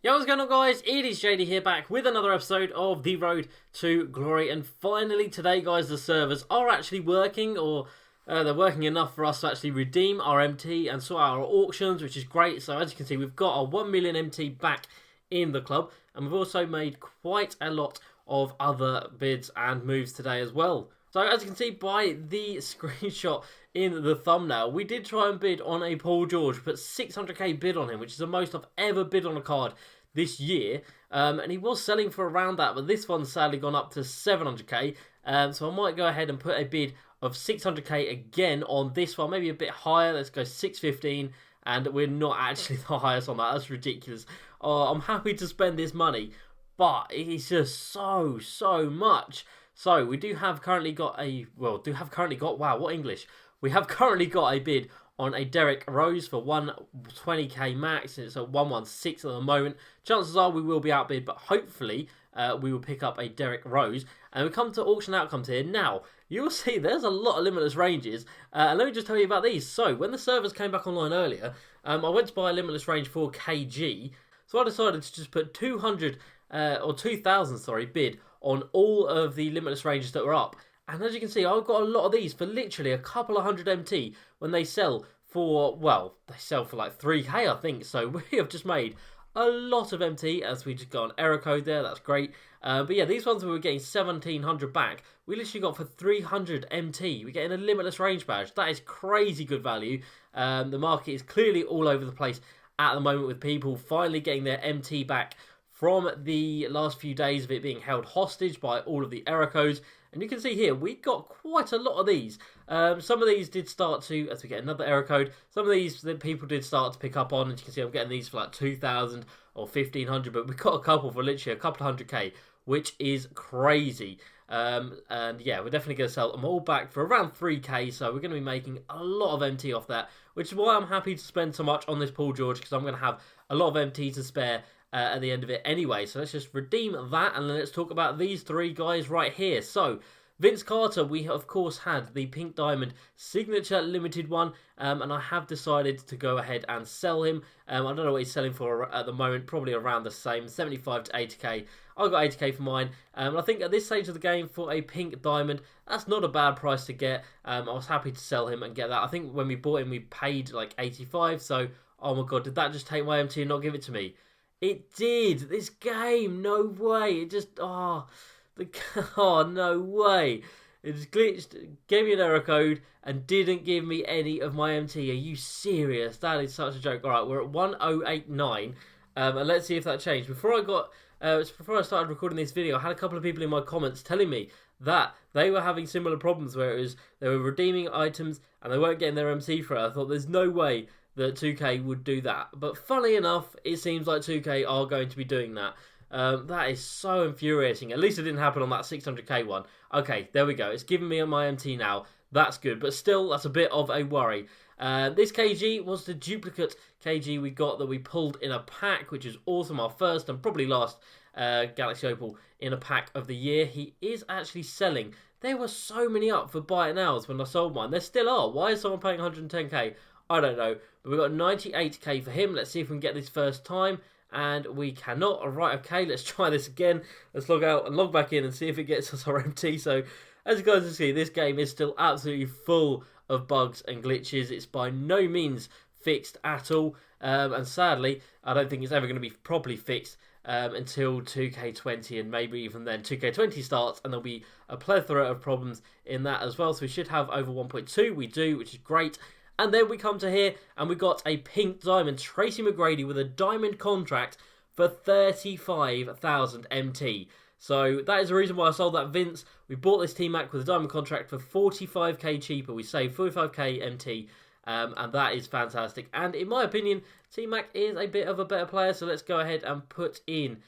Yo, what's going on, guys? It is JD here, back with another episode of The Road to Glory. And finally today, guys, the servers are actually working, or they're working enough for us to actually redeem our MT and sort out our auctions, which is great. So as you can see, we've got our 1 million MT back in the club, and we've also made quite a lot of other bids and moves today as well. So as you can see by the screenshot in the thumbnail, we did try and bid on a Paul George, put 600k bid on him, which is the most I've ever bid on a card this year, and he was selling for around that, but this one's sadly gone up to 700k, so I might go ahead and put a bid of 600k again on this one, maybe a bit higher. Let's go 615, and we're not actually the highest on that. That's ridiculous. I'm happy to spend this money, but it's just so much. So we do have currently got a, wow, what English? We have currently got a bid on a Derek Rose for 120k max, and it's at 116 at the moment. Chances are we will be outbid, but hopefully we will pick up a Derek Rose. And we come to auction outcomes here. Now, you'll see there's a lot of limitless ranges, and let me just tell you about these. So, when the servers came back online earlier, I went to buy a limitless range for KG, so I decided to just put 2,000 bid on all of the limitless ranges that were up. And as you can see, I've got a lot of these for literally a couple of hundred MT when they sell for, well, they sell for like 3k, I think. So we have just made a lot of MT as we just got an error code there. That's great. But yeah, these ones we were getting 1,700 back. We literally got for 300 MT. We're getting a limitless range badge. That is crazy good value. The market is clearly all over the place at the moment, with people finally getting their MT back from the last few days of it being held hostage by all of the error codes. And you can see here, we got quite a lot of these. Some of these did start to, as we get another error code, some of these that people did start to pick up on. As you can see, I'm getting these for like 2,000 or 1,500, but we got a couple for literally a couple of 100k, which is crazy. And yeah, we're definitely going to sell them all back for around 3k, so we're going to be making a lot of MT off that, which is why I'm happy to spend so much on this Paul George, because I'm going to have a lot of MT to spare at the end of it anyway. So let's just redeem that, and then let's talk about these three guys right here. So Vince Carter, we of course had the Pink Diamond Signature Limited one, and I have decided to go ahead and sell him. I don't know what he's selling for at the moment, probably around the same, 75 to 80k. I got 80k for mine, and I think at this stage of the game for a Pink Diamond, that's not a bad price to get. I was happy to sell him and get that. I think when we bought him, we paid like 85, so oh my god, did that just take my MT and not give it to me? It did. This game, no way. It just, no way. It just glitched, gave me an error code, and didn't give me any of my MT. Are you serious? That is such a joke. All right, we're at 1089, and let's see if that changed. Before I started recording this video, I had a couple of people in my comments telling me that they were having similar problems where it was they were redeeming items and they weren't getting their MT for it. I thought there's no way that 2K would do that. But funnily enough, it seems like 2K are going to be doing that. That is so infuriating. At least it didn't happen on that 600k one. Okay, there we go. It's giving me my MT now. That's good. But still, that's a bit of a worry. This KG was the duplicate KG we got that we pulled in a pack, which is awesome. Our first and probably last Galaxy Opal in a pack of the year. He is actually selling. There were so many up for buy it nows when I sold mine. There still are. Why is someone paying 110k? I don't know, but we've got 98k for him. Let's see if we can get this first time, and we cannot. All right, okay, let's try this again. Let's log out and log back in and see if it gets us our MT. So, as you guys can see, this game is still absolutely full of bugs and glitches. It's by no means fixed at all, and sadly, I don't think it's ever going to be properly fixed until 2K20, and maybe even then 2K20 starts, and there'll be a plethora of problems in that as well. So we should have over 1.2. We do, which is great. And then we come to here, and we got a Pink Diamond, Tracy McGrady, with a diamond contract for 35,000 MT. So that is the reason why I sold that Vince. We bought this T-Mac with a diamond contract for 45k cheaper. We saved 45k MT, and that is fantastic. And in my opinion, T-Mac is a bit of a better player, so let's go ahead and put in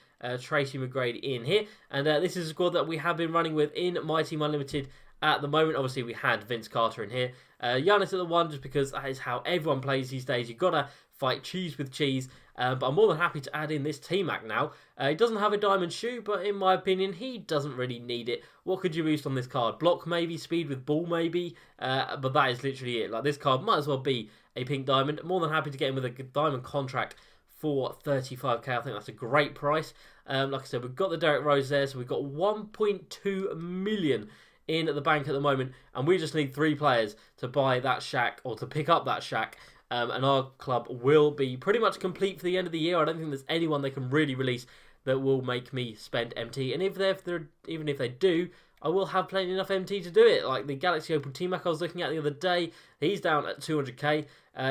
Tracy McGrady in here. And this is a squad that we have been running with in Myteam Unlimited at the moment. Obviously, we had Vince Carter in here. Giannis at the 1, just because that is how everyone plays these days. You've got to fight cheese with cheese. But I'm more than happy to add in this T-Mac now. He doesn't have a diamond shoe, but in my opinion, he doesn't really need it. What could you boost on this card? Block maybe, speed with ball maybe. But that is literally it. Like, this card might as well be a Pink Diamond. More than happy to get him with a diamond contract for 35k. I think that's a great price. Like I said, we've got the Derrick Rose there, so we've got 1.2 million in the bank at the moment, and we just need 3 players to buy that Shaq, or to pick up that Shaq, and our club will be pretty much complete for the end of the year. I don't think there's anyone they can really release that will make me spend MT, and even if they do, I will have plenty enough MT to do it. Like the Galaxy Opal T-Mac I was looking at the other day, he's down at 200k.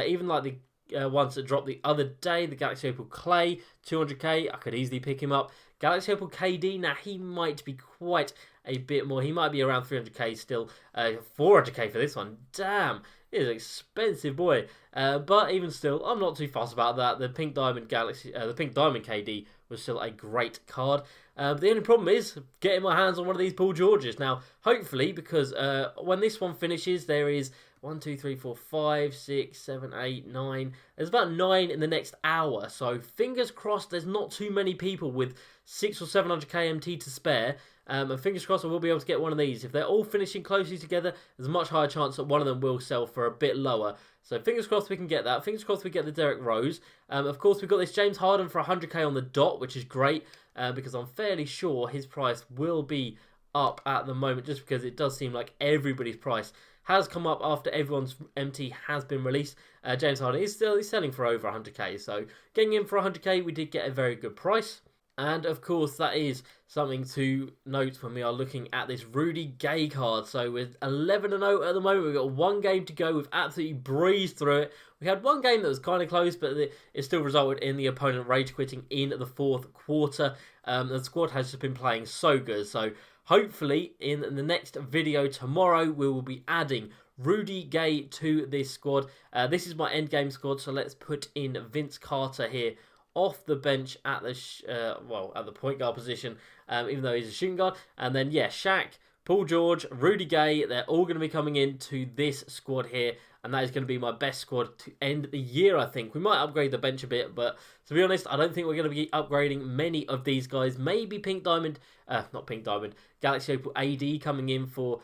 Even like the ones that dropped the other day, the Galaxy Opal Clay, 200k, I could easily pick him up. Galaxy Opal KD, now he might be quite a bit more. He might be around 300k still. 400k for this one. Damn, it is an expensive boy. But even still, I'm not too fussed about that. The Pink Diamond Galaxy, the Pink Diamond KD was still a great card. The only problem is getting my hands on one of these Paul Georges. Now, hopefully, because when this one finishes, there is 1, 2, 3, 4, 5, 6, 7, 8, 9. There's about 9 in the next hour. So fingers crossed there's not too many people with 600 or 700k MT to spare. And fingers crossed I will be able to get one of these. If they're all finishing closely together, there's a much higher chance that one of them will sell for a bit lower. So fingers crossed we can get that. Fingers crossed we get the Derrick Rose. Of course, we've got this James Harden for 100k on the dot, which is great. Because I'm fairly sure his price will be up at the moment, just because it does seem like everybody's price has come up after everyone's MT has been released. James Harden is still selling for over 100k, so getting him for 100k, we did get a very good price. And of course, that is something to note when we are looking at this Rudy Gay card. So with 11-0 at the moment, we've got 1 game to go. We've absolutely breezed through it. We had 1 game that was kind of close, but it still resulted in the opponent rage quitting in the 4th quarter. The squad has just been playing so good. So hopefully in the next video tomorrow, we will be adding Rudy Gay to this squad. This is my endgame squad, so let's put in Vince Carter here off the bench at the at the point guard position, even though he's a shooting guard. And then yeah, Shaq, Paul George, Rudy Gay, they're all going to be coming into this squad here, and that is going to be my best squad to end the year. I think we might upgrade the bench a bit, but to be honest, I don't think we're going to be upgrading many of these guys. Maybe Pink Diamond, not Pink Diamond, Galaxy Opal AD coming in for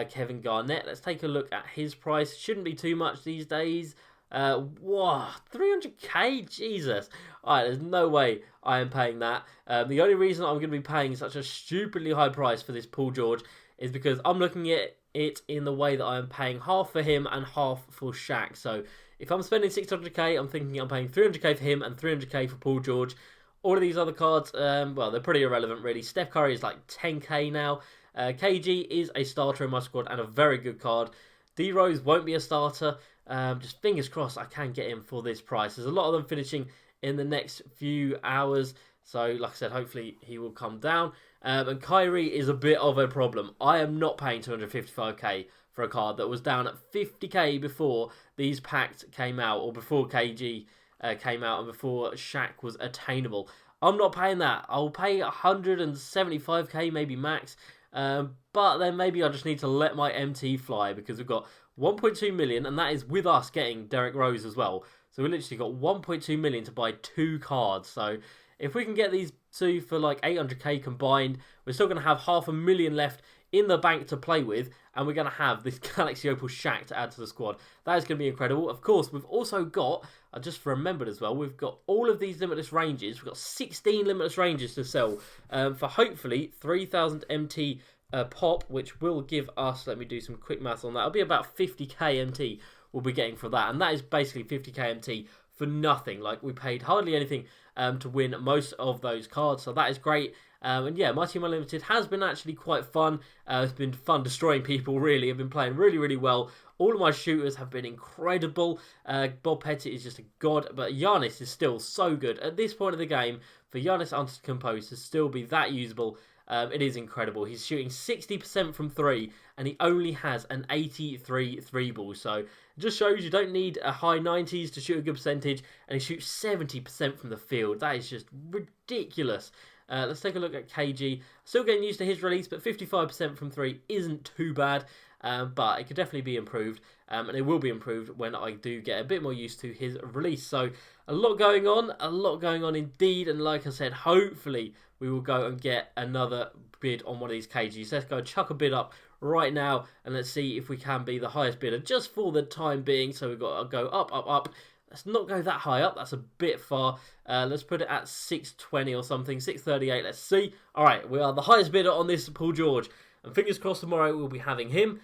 Kevin Garnett. Let's take a look at his price. Shouldn't be too much these days. Wow, 300k, Jesus. Alright, there's no way I am paying that. The only reason I'm going to be paying such a stupidly high price for this Paul George is because I'm looking at it in the way that I am paying half for him and half for Shaq. So if I'm spending 600k, I'm thinking I'm paying 300k for him and 300k for Paul George. All of these other cards, well, they're pretty irrelevant really. Steph Curry is like 10k now. KG is a starter in my squad and a very good card. D-Rose won't be a starter. Just fingers crossed I can get him for this price. There's a lot of them finishing in the next few hours. So, like I said, hopefully he will come down. And Kyrie is a bit of a problem. I am not paying 255k for a card that was down at 50k before these packs came out, or before KG came out, and before Shaq was attainable. I'm not paying that. I'll pay 175k maybe max. But then maybe I just need to let my MT fly, because we've got 1.2 million, and that is with us getting Derrick Rose as well. So we literally got 1.2 million to buy 2 cards. So if we can get these 2 for like 800k combined, we're still going to have 500,000 left in the bank to play with, and we're going to have this Galaxy Opal Shaq to add to the squad. That is going to be incredible. Of course, we've also got, I just remembered as well, we've got all of these limitless ranges. We've got 16 limitless ranges to sell for hopefully 3,000 MT pop, which will give us, let me do some quick maths on that, it'll be about 50k MT we'll be getting for that, and that is basically 50k MT for nothing. Like, we paid hardly anything to win most of those cards, so that is great. And yeah, Myteam Unlimited has been actually quite fun. It's been fun destroying people, really. I've been playing really, really well. All of my shooters have been incredible. Bob Pettit is just a god, but Giannis is still so good. At this point of the game, for Giannis Antetokounmpo to still be that usable, it is incredible. He's shooting 60% from 3, and he only has an 83 3 ball. So it just shows you don't need a high 90s to shoot a good percentage, and he shoots 70% from the field. That is just ridiculous. Let's take a look at KG. Still getting used to his release, but 55% from 3 isn't too bad. But it could definitely be improved, and it will be improved when I do get a bit more used to his release. So a lot going on indeed, and like I said, hopefully we will go and get another bid on one of these KGs. Let's go chuck a bid up right now, and let's see if we can be the highest bidder just for the time being. So we've got to go up, up, up. Let's not go that high up. That's a bit far. Let's put it at 620 or something. 638. Let's see. All right, we are the highest bidder on this Paul George. And fingers crossed tomorrow we'll be having him.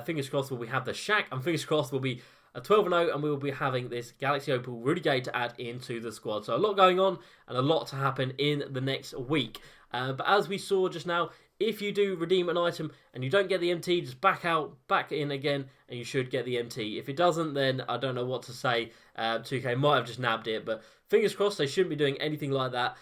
Fingers crossed we'll have the Shaq. And fingers crossed we'll be a 12-0 and we will be having this Galaxy Opal Rudy Gay to add into the squad. So a lot going on and a lot to happen in the next week. But as we saw just now, if you do redeem an item and you don't get the MT, just back out, back in again, and you should get the MT. If it doesn't, then I don't know what to say. 2K might have just nabbed it, but fingers crossed they shouldn't be doing anything like that.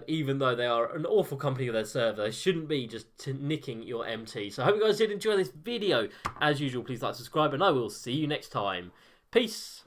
Even though they are an awful company with their server, they shouldn't be just nicking your MT. So I hope you guys did enjoy this video. As usual, please like, subscribe, and I will see you next time. Peace.